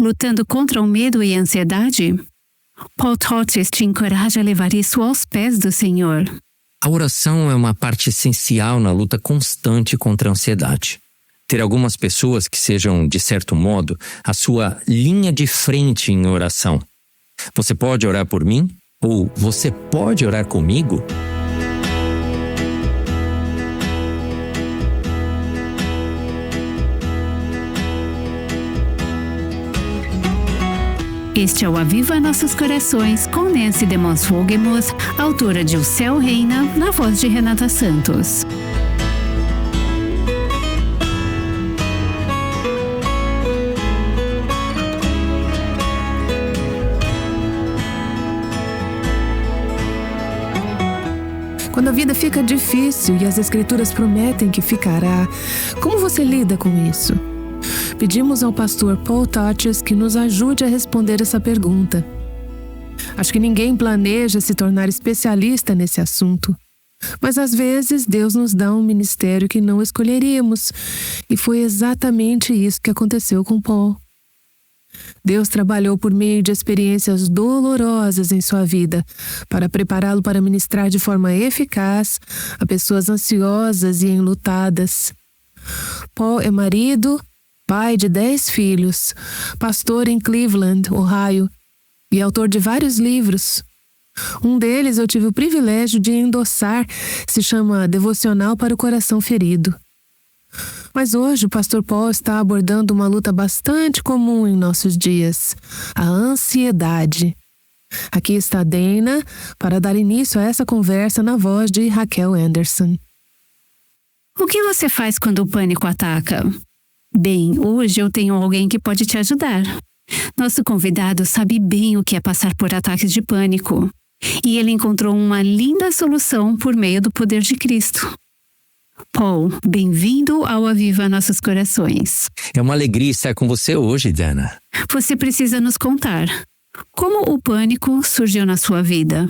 lutando contra o medo e a ansiedade? Paul Totes te encoraja a levar isso aos pés do Senhor. A oração é uma parte essencial na luta constante contra a ansiedade. Ter algumas pessoas que sejam, de certo modo, a sua linha de frente em oração. Você pode orar por mim? Ou você pode orar comigo? Este é o Aviva Nossos Corações, com Nancy DeMoss Wogemuth, autora de O Céu Reina, na voz de Renata Santos. Quando a vida fica difícil e as escrituras prometem que ficará, como você lida com isso? Pedimos ao pastor Paul Totes que nos ajude a responder essa pergunta. Acho que ninguém planeja se tornar especialista nesse assunto, mas às vezes Deus nos dá um ministério que não escolheríamos, e foi exatamente isso que aconteceu com Paul. Deus trabalhou por meio de experiências dolorosas em sua vida para prepará-lo para ministrar de forma eficaz a pessoas ansiosas e enlutadas. Paul é marido, pai de 10 filhos, pastor em Cleveland, Ohio, e autor de vários livros. Um deles eu tive o privilégio de endossar, se chama Devocional para o Coração Ferido. Mas hoje o pastor Paul está abordando uma luta bastante comum em nossos dias, a ansiedade. Aqui está Dana para dar início a essa conversa na voz de Raquel Anderson. O que você faz quando o pânico ataca? Bem, hoje eu tenho alguém que pode te ajudar. Nosso convidado sabe bem o que é passar por ataques de pânico. E ele encontrou uma linda solução por meio do poder de Cristo. Paul, bem-vindo ao Aviva Nossos Corações. É uma alegria estar com você hoje, Dana. Você precisa nos contar como o pânico surgiu na sua vida.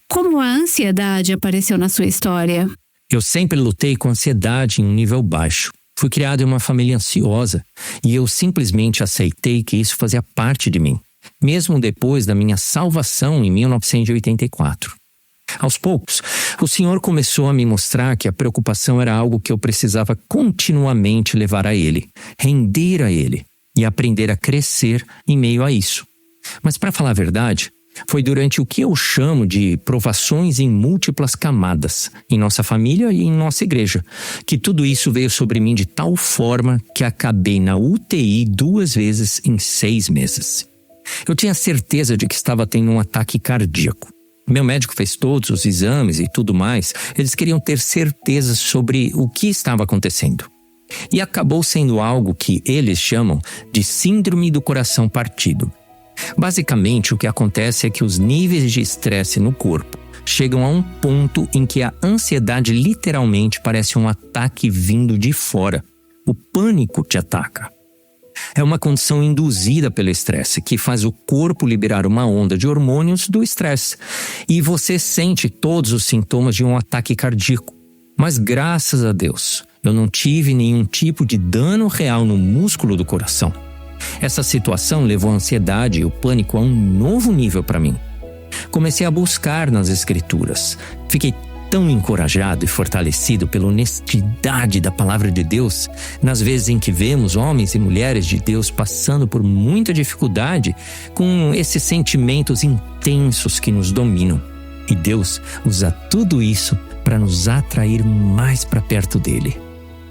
Como a ansiedade apareceu na sua história. Eu sempre lutei com ansiedade em um nível baixo. Fui criado em uma família ansiosa e eu simplesmente aceitei que isso fazia parte de mim, mesmo depois da minha salvação em 1984. Aos poucos, o Senhor começou a me mostrar que a preocupação era algo que eu precisava continuamente levar a Ele, render a Ele e aprender a crescer em meio a isso. Mas para falar a verdade, foi durante o que eu chamo de provações em múltiplas camadas, em nossa família e em nossa igreja, que tudo isso veio sobre mim de tal forma que acabei na UTI 2 vezes em 6 meses. Eu tinha certeza de que estava tendo um ataque cardíaco. Meu médico fez todos os exames e tudo mais. Eles queriam ter certeza sobre o que estava acontecendo. E acabou sendo algo que eles chamam de síndrome do coração partido. Basicamente, o que acontece é que os níveis de estresse no corpo chegam a um ponto em que a ansiedade literalmente parece um ataque vindo de fora. O pânico te ataca. É uma condição induzida pelo estresse que faz o corpo liberar uma onda de hormônios do estresse e você sente todos os sintomas de um ataque cardíaco. Mas graças a Deus, eu não tive nenhum tipo de dano real no músculo do coração. Essa situação levou a ansiedade e o pânico a um novo nível para mim. Comecei a buscar nas escrituras. Fiquei tão encorajado e fortalecido pela honestidade da palavra de Deus, nas vezes em que vemos homens e mulheres de Deus passando por muita dificuldade com esses sentimentos intensos que nos dominam. E Deus usa tudo isso para nos atrair mais para perto dele.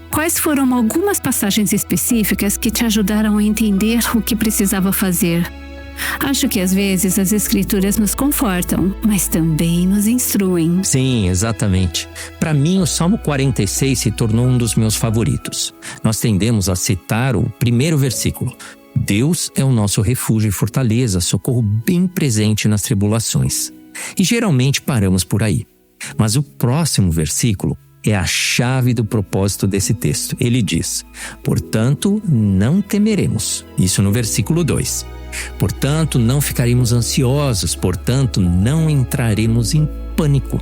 Quais foram algumas passagens específicas que te ajudaram a entender o que precisava fazer? Acho que às vezes as escrituras nos confortam, mas também nos instruem. Sim, exatamente. Para mim, o Salmo 46 se tornou um dos meus favoritos. Nós tendemos a citar o primeiro versículo. Deus é o nosso refúgio e fortaleza, socorro bem presente nas tribulações. E geralmente paramos por aí. Mas o próximo versículo é a chave do propósito desse texto. Ele diz: portanto, não temeremos. Isso no versículo 2. Portanto, não ficaremos ansiosos. Portanto, não entraremos em pânico.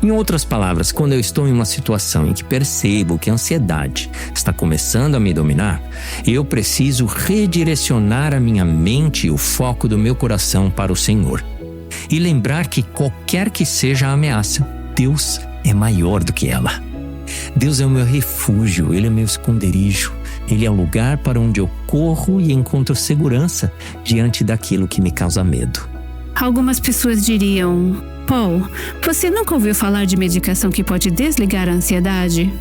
Em outras palavras, quando eu estou em uma situação em que percebo que a ansiedade está começando a me dominar, eu preciso redirecionar a minha mente e o foco do meu coração para o Senhor. E lembrar que qualquer que seja a ameaça, Deus é maior do que ela. Deus é o meu refúgio, Ele é meu esconderijo. Ele é o lugar para onde eu corro e encontro segurança diante daquilo que me causa medo. Algumas pessoas diriam: Paul, você nunca ouviu falar de medicação que pode desligar a ansiedade?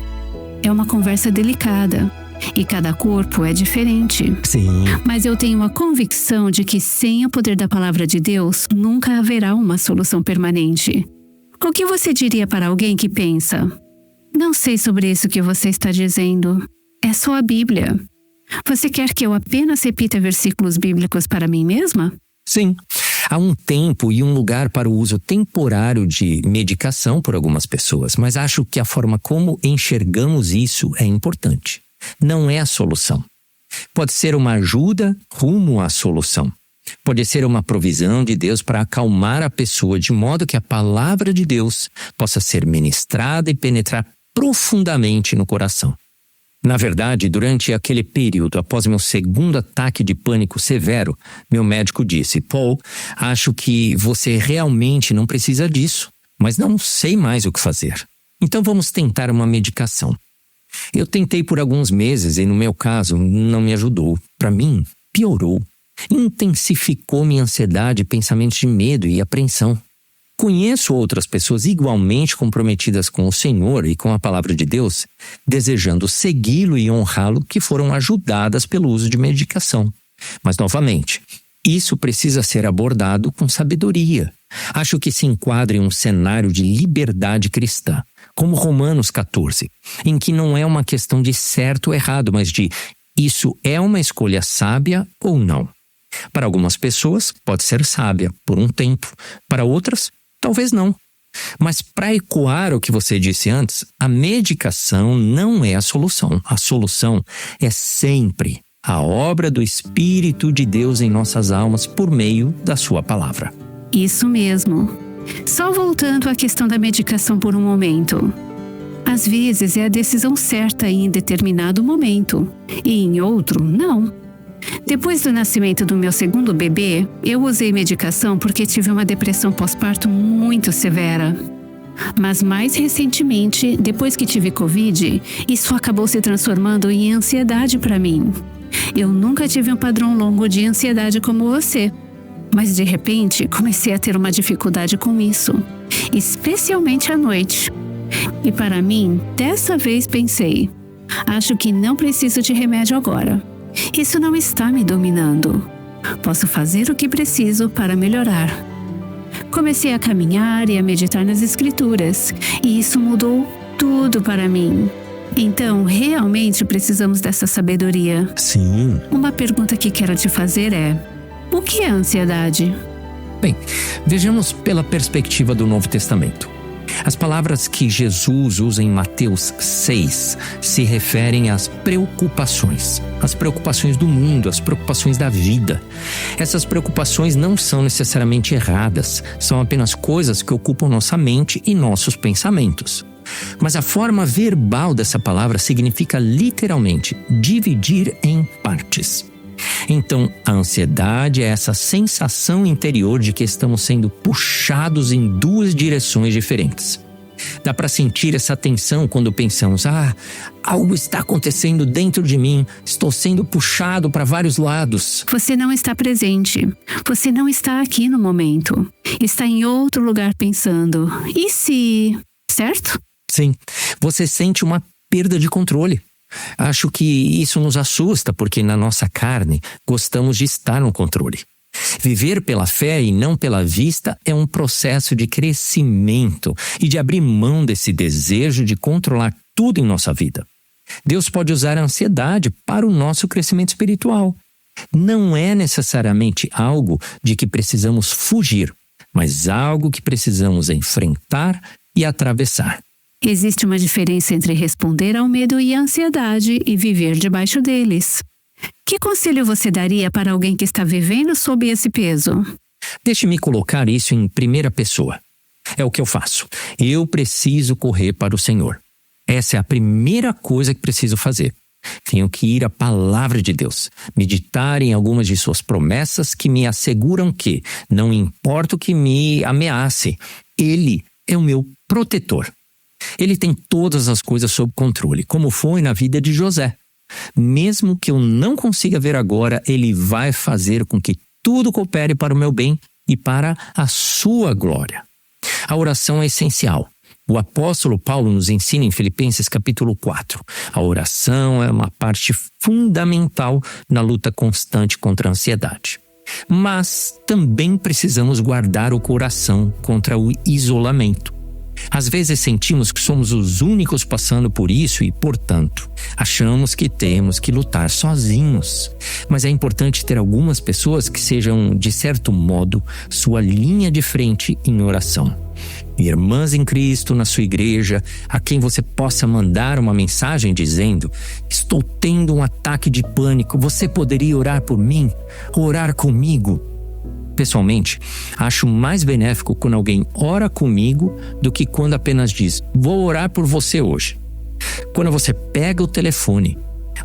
É uma conversa delicada e cada corpo é diferente. Sim. Mas eu tenho a convicção de que sem o poder da palavra de Deus, nunca haverá uma solução permanente. O que você diria para alguém que pensa: não sei sobre isso que você está dizendo, é só a Bíblia. Você quer que eu apenas repita versículos bíblicos para mim mesma? Sim. Há um tempo e um lugar para o uso temporário de medicação por algumas pessoas, mas acho que a forma como enxergamos isso é importante. Não é a solução. Pode ser uma ajuda rumo à solução. Pode ser uma provisão de Deus para acalmar a pessoa de modo que a palavra de Deus possa ser ministrada e penetrar profundamente no coração. Na verdade, durante aquele período, após meu segundo ataque de pânico severo, meu médico disse: Paul, acho que você realmente não precisa disso, mas não sei mais o que fazer. Então vamos tentar uma medicação. Eu tentei por alguns meses e, no meu caso, não me ajudou. Para mim, piorou. Intensificou minha ansiedade e pensamentos de medo e apreensão. Conheço outras pessoas igualmente comprometidas com o Senhor e com a palavra de Deus, desejando segui-lo e honrá-lo, que foram ajudadas pelo uso de medicação. Mas, novamente, isso precisa ser abordado com sabedoria. Acho que se enquadra em um cenário de liberdade cristã, como Romanos 14, em que não é uma questão de certo ou errado, mas de isso é uma escolha sábia ou não. Para algumas pessoas, pode ser sábia por um tempo, para outras, talvez não. Mas para ecoar o que você disse antes, a medicação não é a solução. A solução é sempre a obra do Espírito de Deus em nossas almas por meio da sua palavra. Isso mesmo. Só voltando à questão da medicação por um momento. Às vezes é a decisão certa em determinado momento, e em outro, não. Depois do nascimento do meu segundo bebê, eu usei medicação porque tive uma depressão pós-parto muito severa. Mas mais recentemente, depois que tive Covid, isso acabou se transformando em ansiedade para mim. Eu nunca tive um padrão longo de ansiedade como você, mas de repente comecei a ter uma dificuldade com isso, especialmente à noite. E para mim, dessa vez pensei: acho que não preciso de remédio agora. Isso não está me dominando. Posso fazer o que preciso para melhorar. Comecei a caminhar e a meditar nas Escrituras, e isso mudou tudo para mim. Então, realmente precisamos dessa sabedoria. Sim. Uma pergunta que quero te fazer é: o que é ansiedade? Bem, vejamos pela perspectiva do Novo Testamento. As palavras que Jesus usa em Mateus 6 se referem às preocupações do mundo, as preocupações da vida. Essas preocupações não são necessariamente erradas, são apenas coisas que ocupam nossa mente e nossos pensamentos. Mas a forma verbal dessa palavra significa literalmente dividir em partes. Então, a ansiedade é essa sensação interior de que estamos sendo puxados em duas direções diferentes. Dá para sentir essa tensão quando pensamos: algo está acontecendo dentro de mim, estou sendo puxado para vários lados. Você não está presente, você não está aqui no momento, está em outro lugar pensando: e se... certo? Sim, você sente uma perda de controle. Acho que isso nos assusta porque na nossa carne gostamos de estar no controle. Viver pela fé e não pela vista é um processo de crescimento e de abrir mão desse desejo de controlar tudo em nossa vida. Deus pode usar a ansiedade para o nosso crescimento espiritual. Não é necessariamente algo de que precisamos fugir, mas algo que precisamos enfrentar e atravessar. Existe uma diferença entre responder ao medo e à ansiedade e viver debaixo deles. Que conselho você daria para alguém que está vivendo sob esse peso? Deixe-me colocar isso em primeira pessoa. é o que eu faço. Eu preciso correr para o Senhor. Essa é a primeira coisa que preciso fazer. Tenho que ir à palavra de Deus, meditar em algumas de suas promessas que me asseguram que, não importa o que me ameace, Ele é o meu protetor. Ele tem todas as coisas sob controle, como foi na vida de José. Mesmo que eu não consiga ver agora, Ele vai fazer com que tudo coopere para o meu bem e para a sua glória. A oração é essencial. O apóstolo Paulo nos ensina em Filipenses capítulo 4. A oração é uma parte fundamental na luta constante contra a ansiedade. Mas também precisamos guardar o coração contra o isolamento. Às vezes sentimos que somos os únicos passando por isso e, portanto, achamos que temos que lutar sozinhos. Mas é importante ter algumas pessoas que sejam, de certo modo, sua linha de frente em oração. Irmãs em Cristo na sua igreja, a quem você possa mandar uma mensagem dizendo: estou tendo um ataque de pânico, você poderia orar por mim? Orar comigo? Pessoalmente, acho mais benéfico quando alguém ora comigo do que quando apenas diz: vou orar por você hoje. Quando você pega o telefone,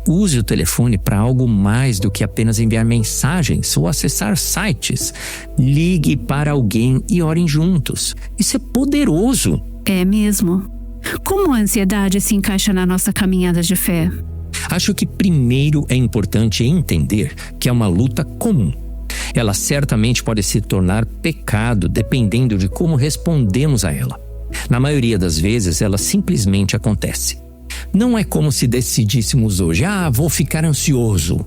use o telefone para algo mais do que apenas enviar mensagens ou acessar sites. Ligue para alguém e orem juntos. Isso é poderoso. É mesmo. Como a ansiedade se encaixa na nossa caminhada de fé? Acho que primeiro é importante entender que é uma luta comum. Ela certamente pode se tornar pecado dependendo de como respondemos a ela. Na maioria das vezes, ela simplesmente acontece. Não é como se decidíssemos hoje: vou ficar ansioso.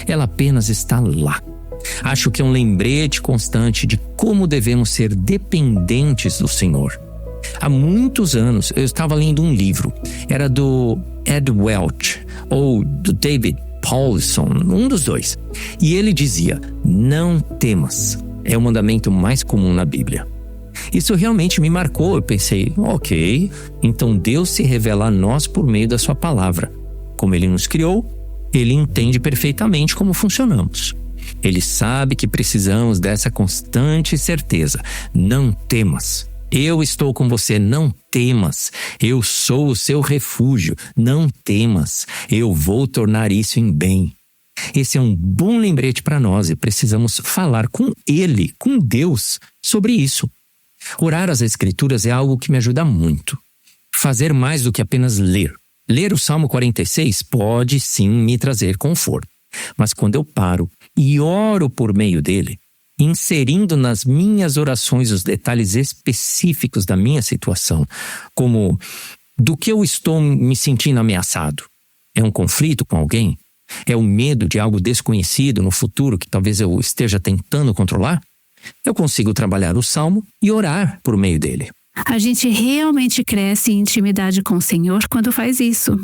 Ela apenas está lá. Acho que é um lembrete constante de como devemos ser dependentes do Senhor. Há muitos anos eu estava lendo um livro. Era do Ed Welch ou do David Paulson, um dos dois. E ele dizia: não temas. É o mandamento mais comum na Bíblia. Isso realmente me marcou. Eu pensei: ok, então Deus se revela a nós por meio da sua palavra. Como Ele nos criou, Ele entende perfeitamente como funcionamos. Ele sabe que precisamos dessa constante certeza. Não temas. Eu estou com você, não temas. Eu sou o seu refúgio, não temas. Eu vou tornar isso em bem. Esse é um bom lembrete para nós e precisamos falar com Ele, com Deus, sobre isso. Orar as Escrituras é algo que me ajuda muito. Fazer mais do que apenas ler. Ler o Salmo 46 pode sim me trazer conforto. Mas quando eu paro e oro por meio dele, inserindo nas minhas orações os detalhes específicos da minha situação, como do que eu estou me sentindo ameaçado. É um conflito com alguém? É o medo de algo desconhecido no futuro que talvez eu esteja tentando controlar? Eu consigo trabalhar o Salmo e orar por meio dele. A gente realmente cresce em intimidade com o Senhor quando faz isso.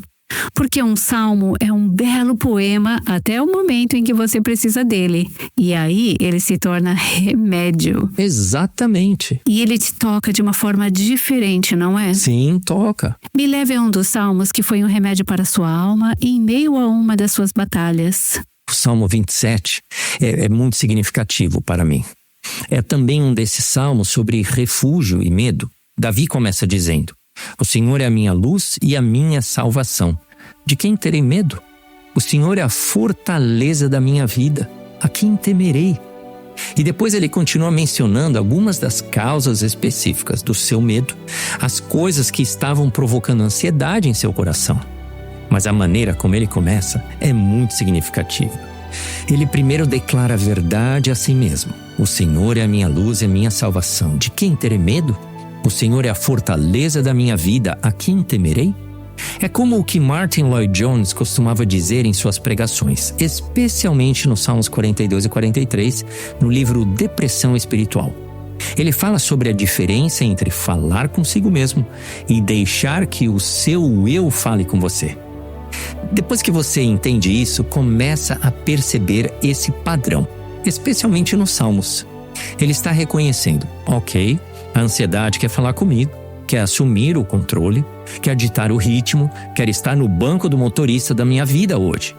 Porque um salmo é um belo poema até o momento em que você precisa dele. E aí ele se torna remédio. Exatamente. E ele te toca de uma forma diferente, não é? Sim, toca. Me leve a um dos salmos que foi um remédio para a sua alma em meio a uma das suas batalhas. O Salmo 27 é muito significativo para mim. É também um desses salmos sobre refúgio e medo. Davi começa dizendo: o Senhor é a minha luz e a minha salvação. De quem terei medo? O Senhor é a fortaleza da minha vida. A quem temerei? E depois ele continua mencionando algumas das causas específicas do seu medo, as coisas que estavam provocando ansiedade em seu coração. Mas a maneira como ele começa é muito significativa. Ele primeiro declara a verdade a si mesmo. O Senhor é a minha luz e a minha salvação. De quem terei medo? O Senhor é a fortaleza da minha vida, a quem temerei? É como o que Martin Lloyd-Jones costumava dizer em suas pregações, especialmente nos Salmos 42 e 43, no livro Depressão Espiritual. Ele fala sobre a diferença entre falar consigo mesmo e deixar que o seu eu fale com você. Depois que você entende isso, começa a perceber esse padrão, especialmente nos Salmos. Ele está reconhecendo: ok, a ansiedade quer falar comigo, quer assumir o controle, quer ditar o ritmo, quer estar no banco do motorista da minha vida hoje.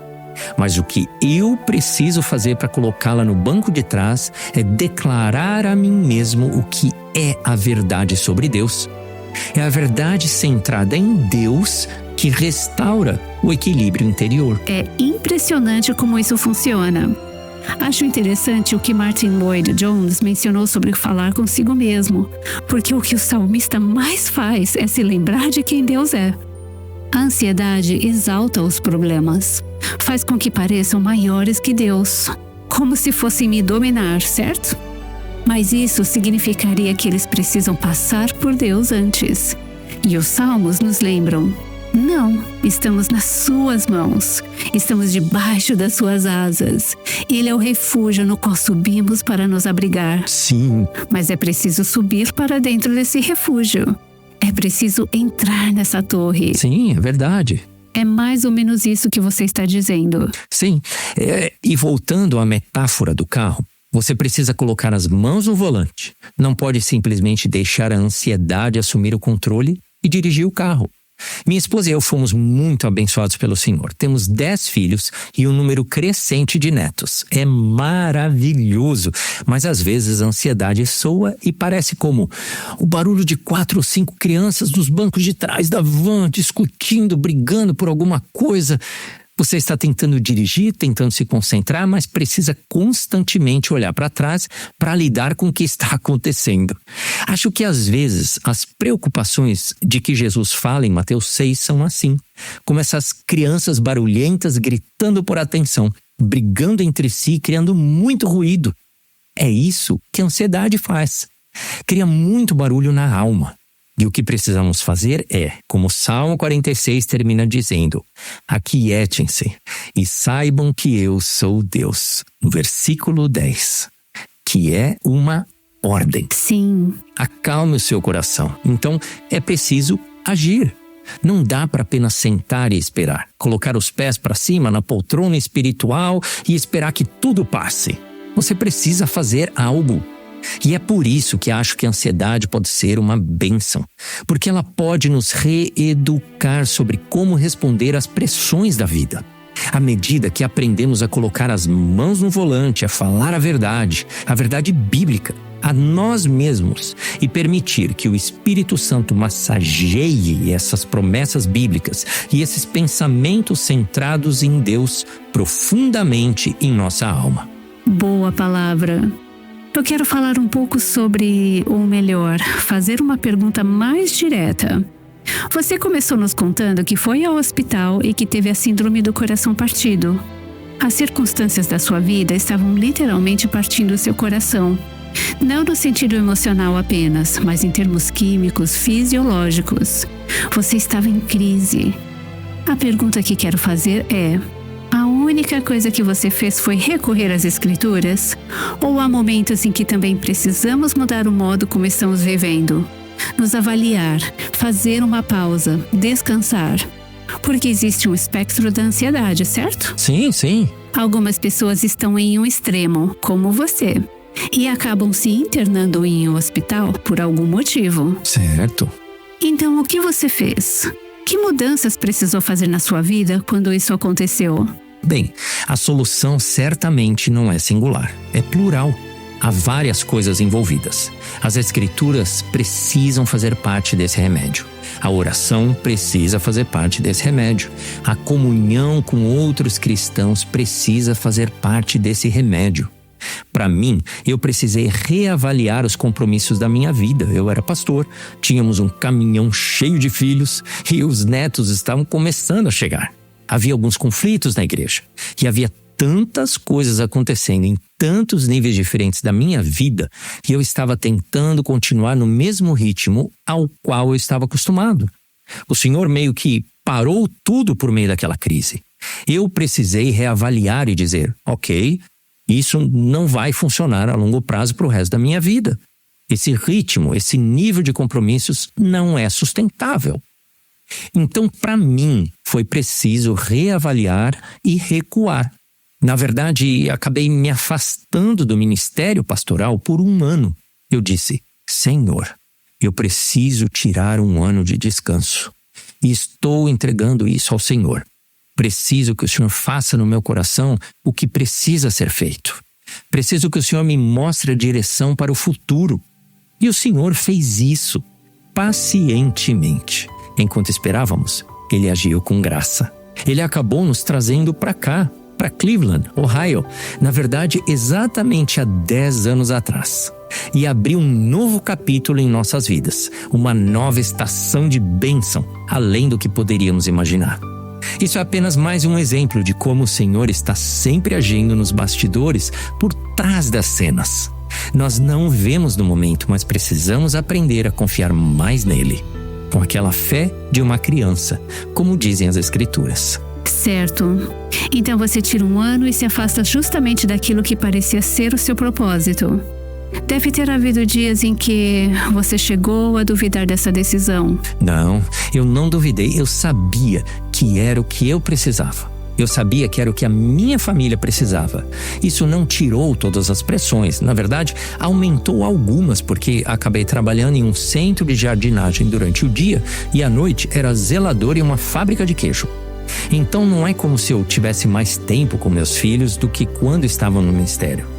Mas o que eu preciso fazer para colocá-la no banco de trás é declarar a mim mesmo o que é a verdade sobre Deus. É a verdade centrada em Deus que restaura o equilíbrio interior. É impressionante como isso funciona. Acho interessante o que Martin Lloyd-Jones mencionou sobre falar consigo mesmo, porque o que o salmista mais faz é se lembrar de quem Deus é. A ansiedade exalta os problemas, faz com que pareçam maiores que Deus, como se fossem me dominar, certo? Mas isso significaria que eles precisam passar por Deus antes. E os salmos nos lembram: não, estamos nas suas mãos, estamos debaixo das suas asas. Ele é o refúgio no qual subimos para nos abrigar. Sim. Mas é preciso subir para dentro desse refúgio. É preciso entrar nessa torre. Sim, é verdade. É mais ou menos isso que você está dizendo. Sim, e voltando à metáfora do carro, você precisa colocar as mãos no volante. Não pode simplesmente deixar a ansiedade assumir o controle e dirigir o carro. Minha esposa e eu fomos muito abençoados pelo Senhor. Temos 10 filhos e um número crescente de netos. É maravilhoso, mas às vezes a ansiedade soa e parece como o barulho de 4 ou 5 crianças nos bancos de trás da van, discutindo, brigando por alguma coisa. Você está tentando dirigir, tentando se concentrar, mas precisa constantemente olhar para trás para lidar com o que está acontecendo. Acho que às vezes as preocupações de que Jesus fala em Mateus 6 são assim, como essas crianças barulhentas gritando por atenção, brigando entre si, criando muito ruído. É isso que a ansiedade faz. Cria muito barulho na alma. E o que precisamos fazer é, como o Salmo 46 termina dizendo: aquietem-se e saibam que eu sou Deus. No versículo 10, que é uma ordem. Sim. Acalme o seu coração. Então, é preciso agir. Não dá para apenas sentar e esperar. Colocar os pés para cima na poltrona espiritual e esperar que tudo passe. Você precisa fazer algo. E é por isso que acho que a ansiedade pode ser uma bênção, porque ela pode nos reeducar sobre como responder às pressões da vida. À medida que aprendemos a colocar as mãos no volante, a falar a verdade bíblica, a nós mesmos e permitir que o Espírito Santo massageie essas promessas bíblicas e esses pensamentos centrados em Deus profundamente em nossa alma. Boa palavra. Eu quero falar um pouco sobre, ou melhor, fazer uma pergunta mais direta. Você começou nos contando que foi ao hospital e que teve a síndrome do coração partido. As circunstâncias da sua vida estavam literalmente partindo o seu coração. Não no sentido emocional apenas, mas em termos químicos, fisiológicos. Você estava em crise. A pergunta que quero fazer é: a única coisa que você fez foi recorrer às escrituras? Ou há momentos em que também precisamos mudar o modo como estamos vivendo? Nos avaliar, fazer uma pausa, descansar. Porque existe um espectro da ansiedade, certo? Sim, sim. Algumas pessoas estão em um extremo, como você, e acabam se internando em um hospital por algum motivo. Certo. Então, o que você fez? Que mudanças precisou fazer na sua vida quando isso aconteceu? Bem, a solução certamente não é singular, é plural. Há várias coisas envolvidas. As escrituras precisam fazer parte desse remédio. A oração precisa fazer parte desse remédio. A comunhão com outros cristãos precisa fazer parte desse remédio. Para mim, eu precisei reavaliar os compromissos da minha vida. Eu era pastor, tínhamos um caminhão cheio de filhos e os netos estavam começando a chegar. Havia alguns conflitos na igreja e havia tantas coisas acontecendo em tantos níveis diferentes da minha vida e eu estava tentando continuar no mesmo ritmo ao qual eu estava acostumado. O Senhor meio que parou tudo por meio daquela crise. Eu precisei reavaliar e dizer: ok, isso não vai funcionar a longo prazo para o resto da minha vida. Esse ritmo, esse nível de compromissos não é sustentável. Então, para mim, foi preciso reavaliar e recuar. Na verdade, acabei me afastando do ministério pastoral por 1 ano. Eu disse: Senhor, eu preciso tirar 1 ano de descanso. E estou entregando isso ao Senhor. Preciso que o Senhor faça no meu coração o que precisa ser feito. Preciso que o Senhor me mostre a direção para o futuro. E o Senhor fez isso pacientemente. Enquanto esperávamos, Ele agiu com graça. Ele acabou nos trazendo para cá, para Cleveland, Ohio. Na verdade, exatamente há 10 anos atrás. E abriu um novo capítulo em nossas vidas. Uma nova estação de bênção, além do que poderíamos imaginar. Isso é apenas mais um exemplo de como o Senhor está sempre agindo nos bastidores, por trás das cenas. Nós não vemos no momento, mas precisamos aprender a confiar mais nele. Com aquela fé de uma criança, como dizem as Escrituras. Certo. Então você tira um ano e se afasta justamente daquilo que parecia ser o seu propósito. Deve ter havido dias em que você chegou a duvidar dessa decisão. Não, eu não duvidei. Eu sabia que era o que eu precisava. Eu sabia que era o que a minha família precisava. Isso não tirou todas as pressões. Na verdade, aumentou algumas, porque acabei trabalhando em um centro de jardinagem durante o dia e à noite era zelador em uma fábrica de queijo. Então não é como se eu tivesse mais tempo com meus filhos do que quando estavam no ministério.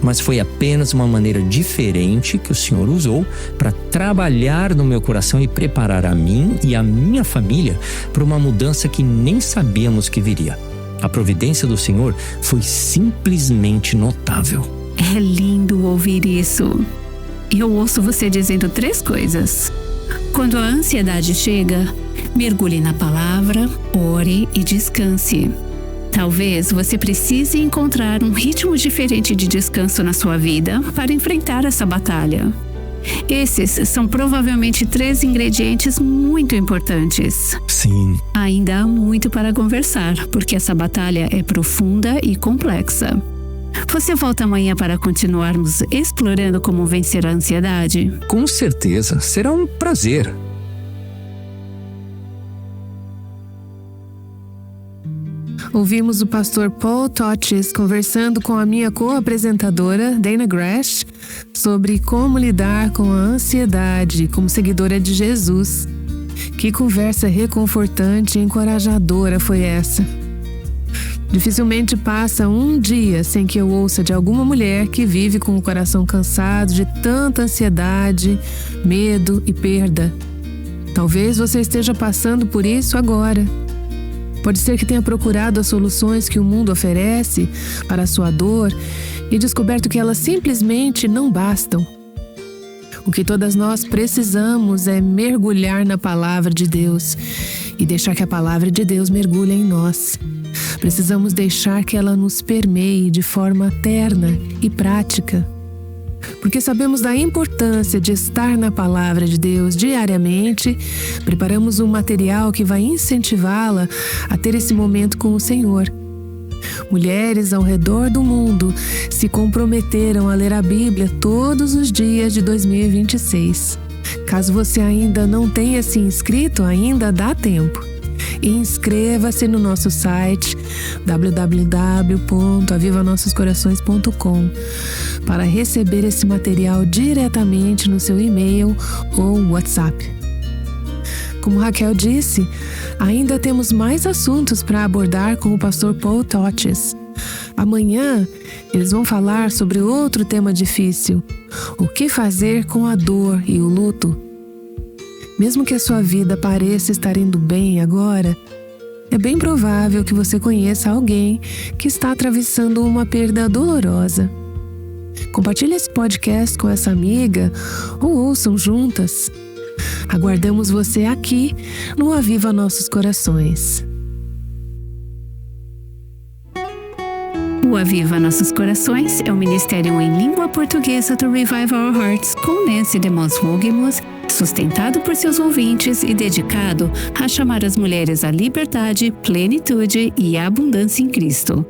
Mas foi apenas uma maneira diferente que o Senhor usou para trabalhar no meu coração e preparar a mim e a minha família para uma mudança que nem sabíamos que viria. A providência do Senhor foi simplesmente notável. É lindo ouvir isso. Eu ouço você dizendo 3 coisas. Quando a ansiedade chega, mergulhe na palavra, ore e descanse. Talvez você precise encontrar um ritmo diferente de descanso na sua vida para enfrentar essa batalha. Esses são provavelmente 3 ingredientes muito importantes. Sim. Ainda há muito para conversar, porque essa batalha é profunda e complexa. Você volta amanhã para continuarmos explorando como vencer a ansiedade? Com certeza, será um prazer. Ouvimos o pastor Paul Toches conversando com a minha co-apresentadora, Dana Gresh, sobre como lidar com a ansiedade como seguidora de Jesus. Que conversa reconfortante e encorajadora foi essa. Dificilmente passa um dia sem que eu ouça de alguma mulher que vive com o coração cansado de tanta ansiedade, medo e perda. Talvez você esteja passando por isso agora. Pode ser que tenha procurado as soluções que o mundo oferece para a sua dor e descoberto que elas simplesmente não bastam. O que todas nós precisamos é mergulhar na palavra de Deus e deixar que a palavra de Deus mergulhe em nós. Precisamos deixar que ela nos permeie de forma terna e prática. Porque sabemos da importância de estar na palavra de Deus diariamente, preparamos um material que vai incentivá-la a ter esse momento com o Senhor. Mulheres ao redor do mundo se comprometeram a ler a Bíblia todos os dias de 2026. Caso você ainda não tenha se inscrito, ainda dá tempo. Inscreva-se no nosso site www.avivanossoscorações.com para receber esse material diretamente no seu e-mail ou WhatsApp. Como Raquel disse, ainda temos mais assuntos para abordar com o pastor Paul Toches. Amanhã, eles vão falar sobre outro tema difícil: o que fazer com a dor e o luto. Mesmo que a sua vida pareça estar indo bem agora, é bem provável que você conheça alguém que está atravessando uma perda dolorosa. Compartilhe esse podcast com essa amiga ou ouçam juntas. Aguardamos você aqui no Aviva Nossos Corações. O Aviva Nossos Corações é um ministério em língua portuguesa do Revive Our Hearts com Nancy DeMoss Wogemuth, sustentado por seus ouvintes e dedicado a chamar as mulheres à liberdade, plenitude e abundância em Cristo.